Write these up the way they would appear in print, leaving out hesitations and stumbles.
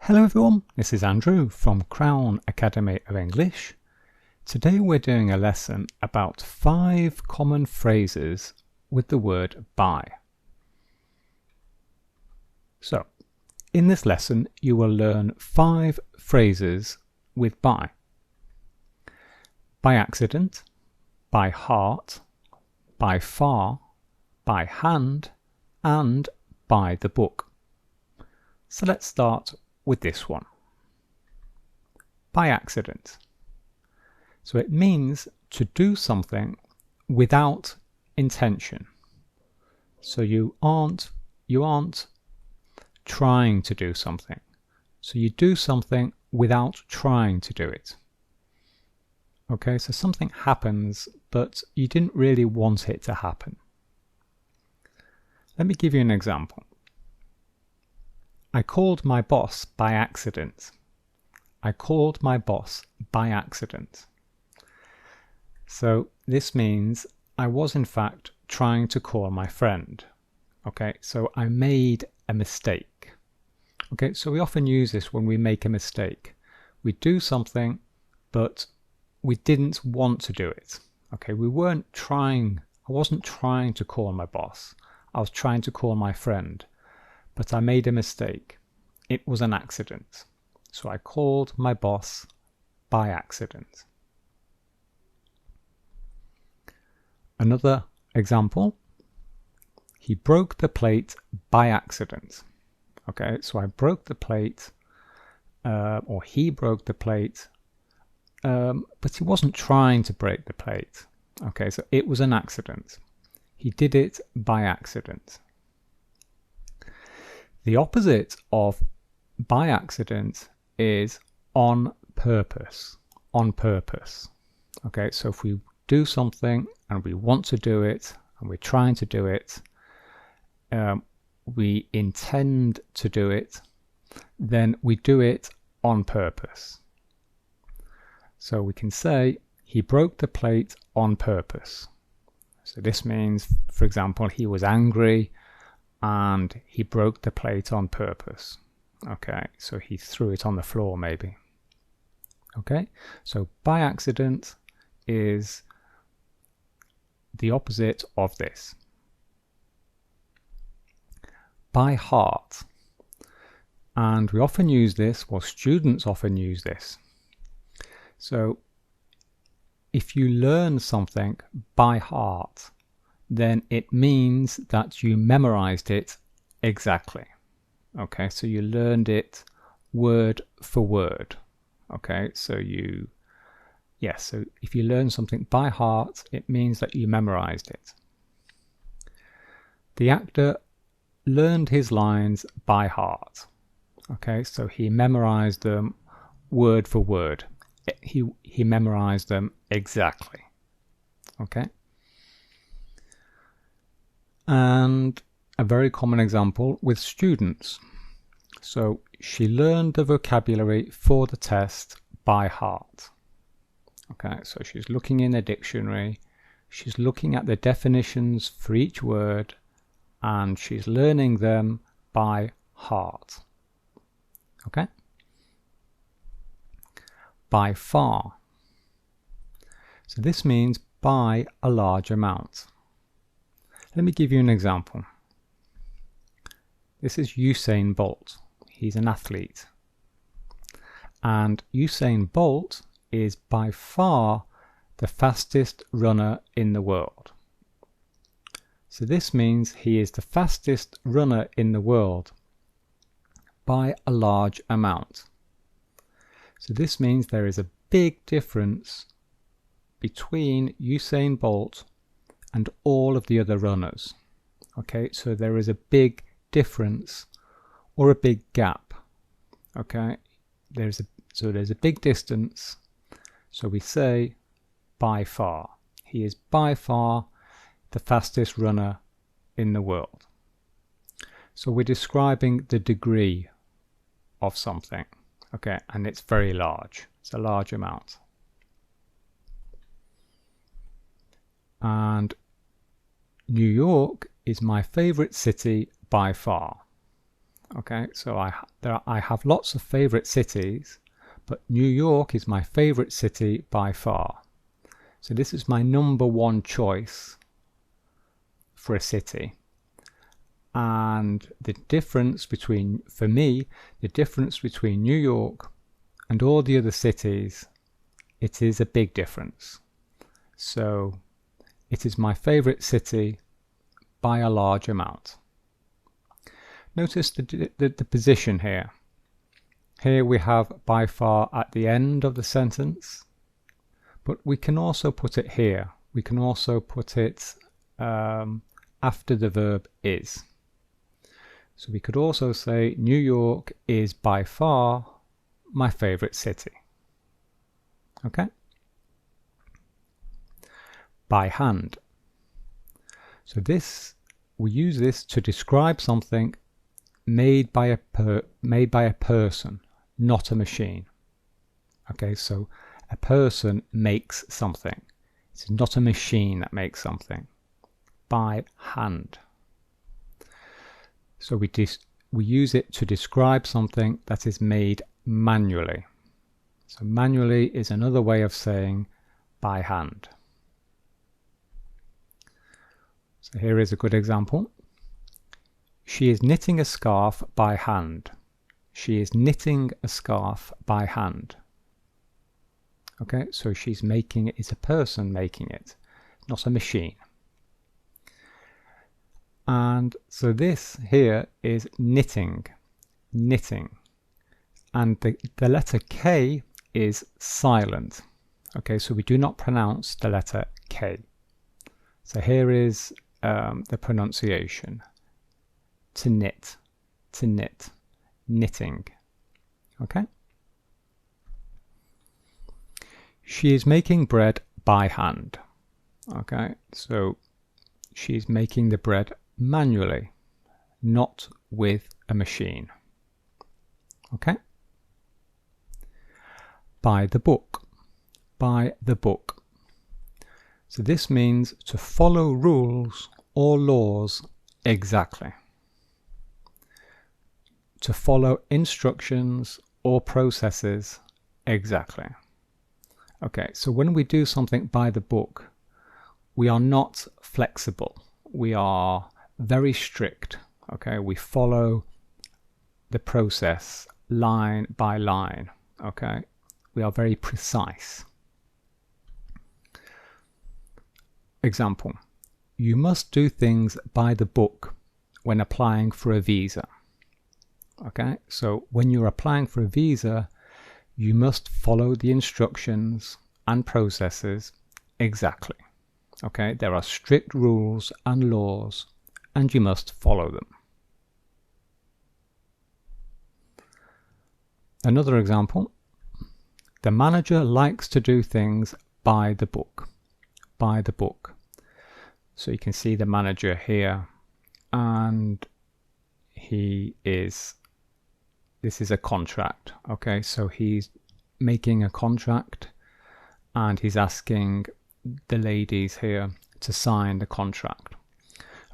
Hello everyone, this is Andrew from Crown Academy of English. Today we're doing a lesson about 5 common phrases with the word by. So, in this lesson you will learn 5 phrases with by. By accident, by heart, by far, by hand, and by the book. So let's start with this one. By accident. So it means to do something without intention. So you aren't trying to do something. So you do something without trying to do it. Okay, so something happens, but you didn't really want it to happen. Let me give you an example. I called my boss by accident. I called my boss by accident. So this means I was in fact trying to call my friend. Okay, so I made a mistake. Okay, so we often use this when we make a mistake. We do something, but we didn't want to do it. Okay, I wasn't trying to call my boss. I was trying to call my friend. But I made a mistake. It was an accident. So I called my boss by accident. Another example. He broke the plate by accident. Okay, so I broke the plate, or he broke the plate, but he wasn't trying to break the plate. Okay, so it was an accident. He did it by accident. The opposite of by accident is on purpose. On purpose. Okay, so if we do something and we want to do it and we're trying to do it, we intend to do it, then we do it on purpose. So we can say he broke the plate on purpose. So this means, for example, he was angry and he broke the plate on purpose. Okay, so he threw it on the floor maybe. Okay, so by accident is the opposite of this. By heart. And we often use this, well, students often use this. So if you learn something by heart, then it means that you memorized it exactly. Okay, so you learned it word for word. Okay, so so if you learn something by heart, it means that you memorized it. The actor learned his lines by heart. Okay, so he memorized them word for word. He memorized them exactly. Okay. And a very common example with students. So she learned the vocabulary for the test by heart. Okay, so she's looking in a dictionary, she's looking at the definitions for each word, and she's learning them by heart. Okay? By far. So this means by a large amount. Let me give you an example. This is Usain Bolt. He's an athlete. And Usain Bolt is by far the fastest runner in the world. So this means he is the fastest runner in the world by a large amount. So this means there is a big difference between Usain Bolt and all of the other runners. Okay, so there is a big difference or a big gap. Okay, there's a big distance. So we say by far. He is by far the fastest runner in the world. So we're describing the degree of something. Okay, and it's very large. It's a large amount. And New York is my favorite city by far. Okay, so I have lots of favorite cities, but New York is my favorite city by far. So this is my number one choice for a city. And the difference between, for me, the difference between New York and all the other cities, it is a big difference. So it is my favorite city by a large amount. Notice the position here. Here we have by far at the end of the sentence, but we can also put it here. We can also put it after the verb is. So we could also say New York is by far my favorite city. Okay? By hand. So this, we use this to describe something made by a person, not a machine. Okay, so a person makes something. It's not a machine that makes something. By hand. So we use it to describe something that is made manually. So manually is another way of saying by hand. So here is a good example. She is knitting a scarf by hand. She is knitting a scarf by hand. Okay, so she's making it, it's a person making it, not a machine. And so this here is knitting, knitting. And the letter K is silent. Okay, so we do not pronounce the letter K. So here is the pronunciation. To knit, knitting. Okay. She is making bread by hand. Okay, so she's making the bread manually, not with a machine. Okay. By the book, by the book. So this means to follow rules or laws exactly. To follow instructions or processes exactly. Okay, so when we do something by the book, we are not flexible. We are very strict. Okay, we follow the process line by line. Okay, we are very precise. Example, you must do things by the book when applying for a visa. Okay, so when you're applying for a visa, you must follow the instructions and processes exactly. Okay, there are strict rules and laws, and you must follow them. Another example, the manager likes to do things by the book. By the book. So you can see the manager here, and this is a contract. Okay, so he's making a contract and he's asking the ladies here to sign the contract.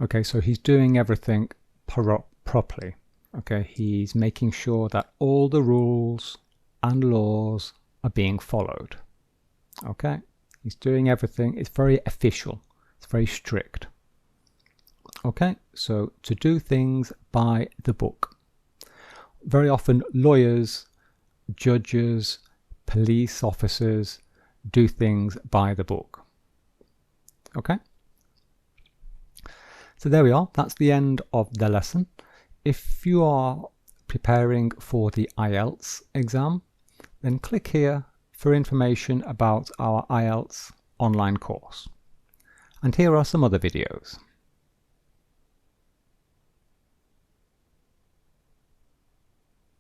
Okay, so he's doing everything properly. Okay, he's making sure that all the rules and laws are being followed. Okay, he's doing everything. It's very official. It's very strict. Okay, so to do things by the book. Very often lawyers, judges, police officers do things by the book. Okay? So there we are. That's the end of the lesson. If you are preparing for the IELTS exam, then click here for information about our IELTS online course. And here are some other videos.